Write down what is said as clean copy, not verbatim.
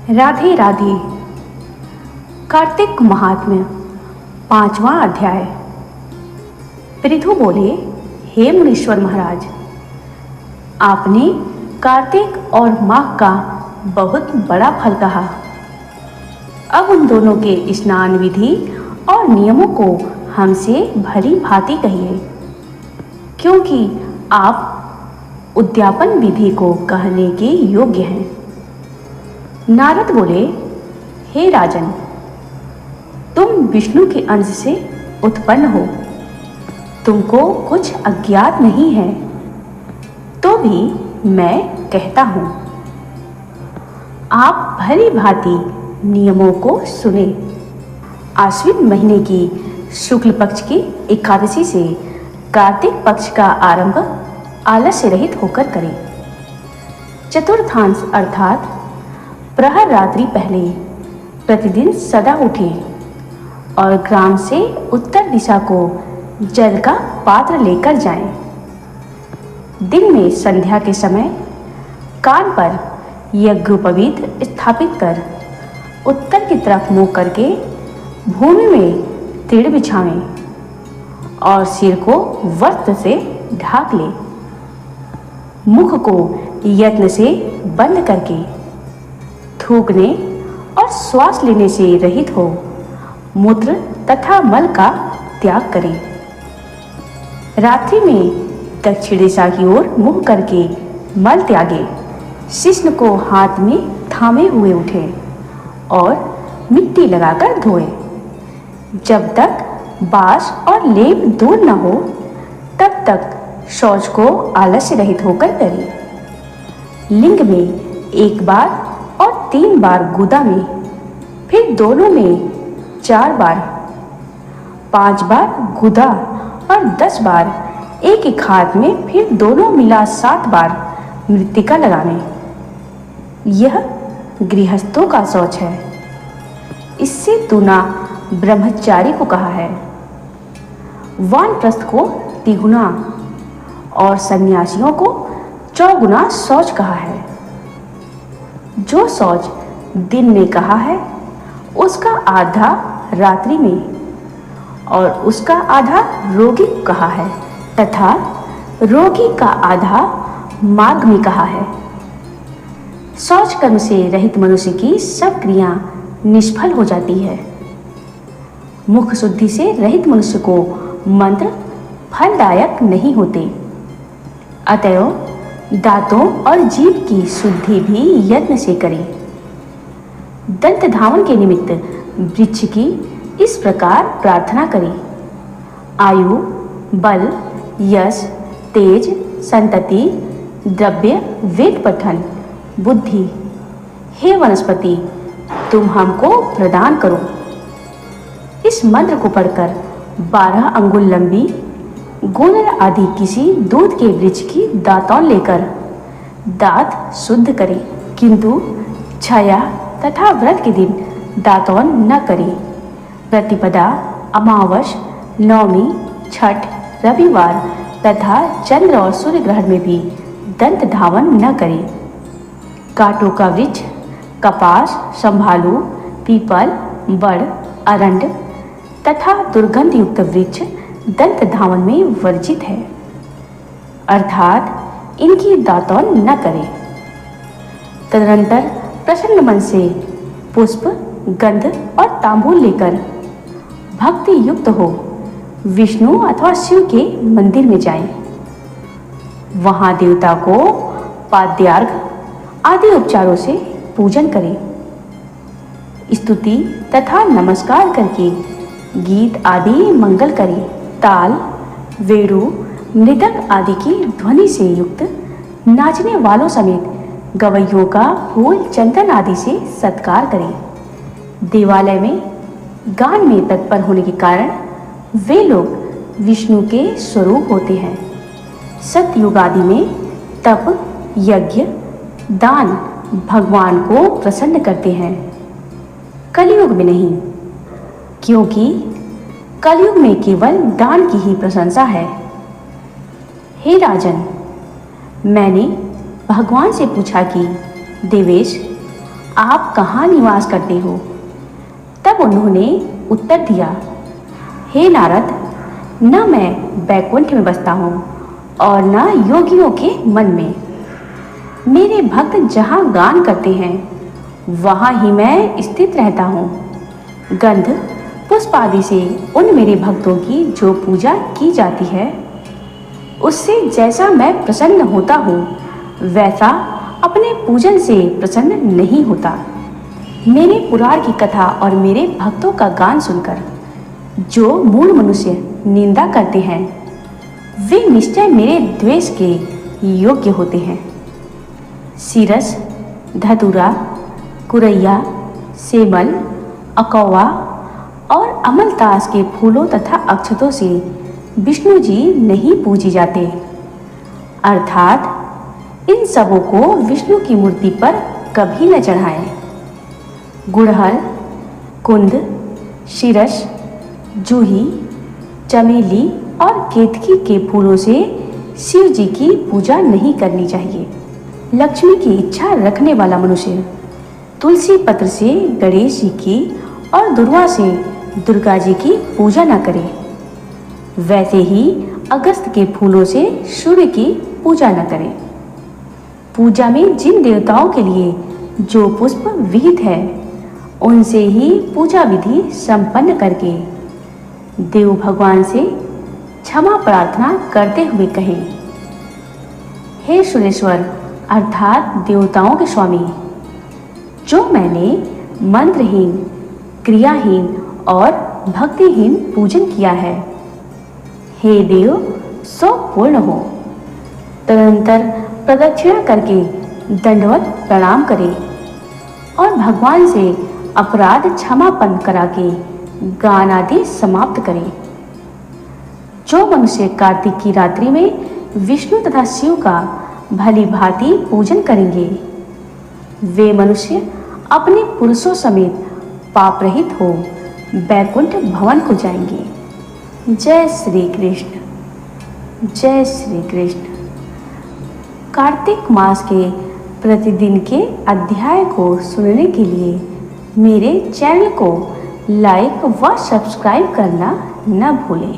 राधे राधे। कार्तिक महात्म्य 5वां अध्याय। पृथु बोले, हे मुनीश्वर महाराज, आपने कार्तिक और माघ का बहुत बड़ा फल कहा। अब उन दोनों के स्नान विधि और नियमों को हमसे भली भांति कहिए, क्योंकि आप उद्यापन विधि को कहने के योग्य हैं। नारद बोले, हे राजन, तुम विष्णु के अंश से उत्पन्न हो, तुमको कुछ अज्ञात नहीं है, तो भी मैं कहता हूं। आप भली भांति नियमों को सुने। आश्विन महीने की शुक्ल पक्ष की एकादशी से कार्तिक पक्ष का आरंभ आलस्य रहित होकर करें। चतुर्थांश अर्थात प्रहर रात्रि पहले प्रतिदिन सदा उठें और ग्राम से उत्तर दिशा को जल का पात्र लेकर जाएं। दिन में संध्या के समय कान पर यज्ञोपवीत स्थापित कर उत्तर की तरफ मुंह करके भूमि में तीड़ बिछावें और सिर को वस्त्र से ढाक लें। मुख को यत्न से बंद करके थूकने और श्वास लेने से रहित हो मूत्र तथा मल का त्याग करें। रात्रि में दक्षिण दिशा की ओर मुंह करके मल त्यागे। शिश्न को हाथ में थामे हुए उठे और मिट्टी लगाकर धोए। जब तक बास और लेप दूर न हो तब तक शौच को आलस्य रहित होकर करें। लिंग में 1 बार और 3 बार गुदा में, फिर दोनों में 4 बार, 5 बार गुदा और 10 बार एक एक हाथ में, फिर दोनों मिला 7 बार मृत्तिका लगाने। यह गृहस्थों का शौच है। इससे दूना ब्रह्मचारी को कहा है। वानप्रस्थ को 3 गुना और सन्यासियों को 4 गुना शौच कहा है। जो शौच दिन में कहा है उसका आधा रात्रि में और उसका आधा रोगी को कहा है, तथा रोगी का आधा मार्ग में कहा है। शौच कर्म से रहित मनुष्य की सब क्रिया निष्फल हो जाती है। मुख शुद्धि से रहित मनुष्य को मंत्र फलदायक नहीं होते। अतएव दांतों और जीभ की शुद्धि भी यत्न से करें। दंत धावन के निमित्त वृक्ष की इस प्रकार प्रार्थना करें। आयु, बल, यश, तेज, संतति, द्रव्य, वेद पठन, बुद्धि, हे वनस्पति, तुम हमको प्रदान करो। इस मंत्र को पढ़कर 12 अंगुल लंबी गोनर आदि किसी दूध के वृक्ष की दातौन लेकर दांत शुद्ध करें, किंतु छाया तथा व्रत के दिन दातौन न करें। प्रतिपदा, अमावस, नवमी, छठ, रविवार तथा चंद्र और सूर्य ग्रहण में भी दंत धावन न करें। कांटों का वृक्ष कपास, संभालू, पीपल, बड़, अरंड तथा दुर्गंध युक्त वृक्ष दंत धावन में वर्जित है, अर्थात इनकी दातौन न करें। तदनंतर प्रसन्न मन से पुष्प, गंध और तांबूल लेकर भक्ति युक्त हो विष्णु अथवा शिव के मंदिर में जाएं। वहां देवता को पाद्यार्घ आदि उपचारों से पूजन करें। स्तुति तथा नमस्कार करके गीत आदि मंगल करें। ताल, वेणु, मृदंग आदि की ध्वनि से युक्त नाचने वालों समेत गवैयों का फूल चंदन आदि से सत्कार करें। देवालय में गान में तत्पर होने के कारण वे लोग विष्णु के स्वरूप होते हैं। सतयुग आदि में तप, यज्ञ, दान भगवान को प्रसन्न करते हैं, कलयुग में नहीं, क्योंकि कलयुग में केवल दान की ही प्रशंसा है। हे राजन, मैंने भगवान से पूछा कि देवेश, आप कहाँ निवास करते हो? तब उन्होंने उत्तर दिया, हे नारद, न मैं बैकुंठ में बसता हूँ और न योगियों के मन में। मेरे भक्त जहाँ गान करते हैं वहाँ ही मैं स्थित रहता हूँ। गंध पुष्प आदि से उन मेरे भक्तों की जो पूजा की जाती है, उससे जैसा मैं प्रसन्न होता हूँ वैसा अपने पूजन से प्रसन्न नहीं होता। मेरे पुराण की कथा और मेरे भक्तों का गान सुनकर जो मूल मनुष्य निंदा करते हैं वे निश्चय मेरे द्वेष के योग्य होते हैं। सीरस, धतूरा, कुरैया, सेमल, अकौवा और अमलतास के फूलों तथा अक्षतों से विष्णु जी नहीं पूजी जाते, अर्थात इन सबों को विष्णु की मूर्ति पर कभी न चढ़ाएं। गुड़हल, कुंद, शिरस, जूही, चमेली और केतकी के फूलों से शिव जी की पूजा नहीं करनी चाहिए। लक्ष्मी की इच्छा रखने वाला मनुष्य तुलसी पत्र से गणेश जी की और दुर्वा से दुर्गा जी की पूजा न करे। वैसे ही अगस्त के फूलों से सूर्य की पूजा न करे। पूजा में जिन देवताओं के लिए जो पुष्प विहित है उनसे ही पूजा विधि संपन्न करके देव भगवान से क्षमा प्रार्थना करते हुए कहें, हे सुरेश्वर अर्थात देवताओं के स्वामी, जो मैंने मंत्रहीन, क्रियाहीन और भक्तिहीन पूजन किया है, हे देव सो पूर्ण हो। तदनंतर प्रदक्षिणा करके दंडवत प्रणाम करें और भगवान से अपराध क्षमापन करा के गान आदि समाप्त करें। जो मनुष्य कार्तिक की रात्रि में विष्णु तथा शिव का भली भांति पूजन करेंगे वे मनुष्य अपने पुरुषों समेत पाप रहित हो बैकुंठ भवन को जाएंगे। जय श्री कृष्ण, जय श्री कृष्ण। कार्तिक मास के प्रतिदिन के अध्याय को सुनने के लिए मेरे चैनल को लाइक व सब्सक्राइब करना न भूलें।